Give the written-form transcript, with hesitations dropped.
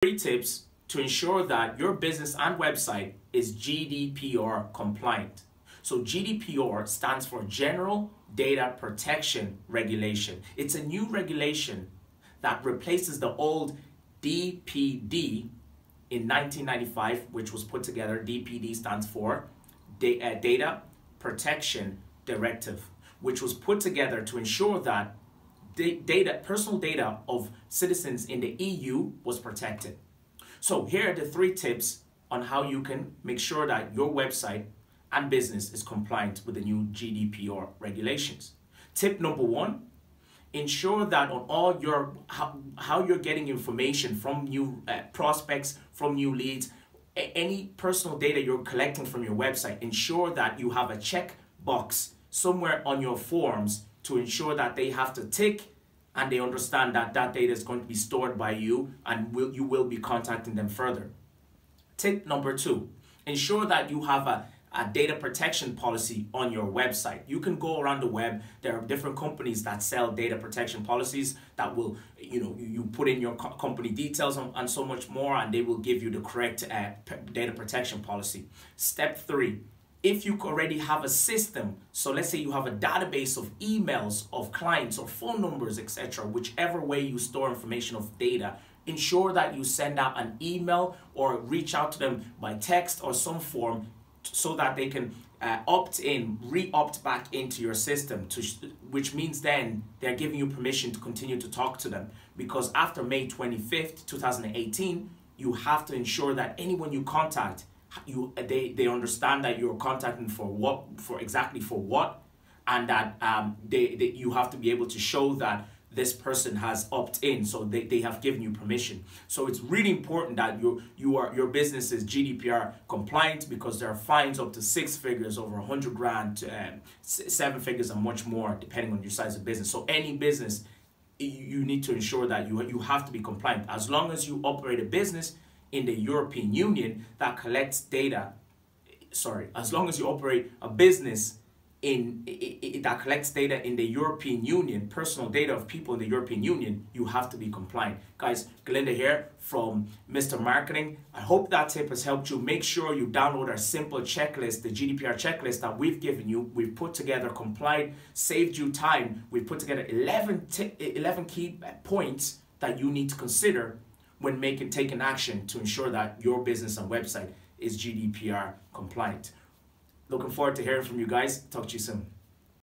3 tips to ensure that your business and website is GDPR compliant. So GDPR stands for General Data Protection Regulation. It's a new regulation that replaces the old DPD in 1995, which was put together. DPD stands for Data Protection Directive, which was put together to ensure that personal data of citizens in the EU was protected. So here are the 3 tips on how you can make sure that your website and business is compliant with the new GDPR regulations. Tip number 1, ensure that on all your how you're getting information from new prospects, from new leads, any personal data you're collecting from your website, ensure that you have a check box somewhere on your forms to ensure that they have to tick and they understand that that data is going to be stored by you and you will be contacting them further. Tip number 2, ensure that you have a data protection policy on your website. You can go around the web. There are different companies that sell data protection policies that will, you put in your company details and so much more, and they will give you the correct data protection policy. Step 3, if you already have a system, so let's say you have a database of emails of clients or phone numbers, etc., whichever way you store information of data, ensure that you send out an email or reach out to them by text or some form so that they can re-opt back into your system, which means then they're giving you permission to continue to talk to them. Because after May 25th, 2018, you have to ensure that anyone you contact, they understand that you're contacting for exactly what, and that you have to be able to show that this person has opt-in, so they have given you permission. So it's really important that your business is GDPR compliant, because there are fines up to 6 figures, over 100 grand, to 7 figures, and much more depending on your size of business. So any business, you need to ensure that you have to be compliant. As long as you operate a business in the European Union that collects data, as long as you operate a business that collects data in the European Union, personal data of people in the European Union, you have to be compliant. Guys, Galinda here from Mr. Marketing. I hope that tip has helped you. Make sure you download our simple checklist, the GDPR checklist that we've given you. We've put together, complied, saved you time. We've put together 11 key points that you need to consider when taking action to ensure that your business and website is GDPR compliant. Looking forward to hearing from you guys. Talk to you soon.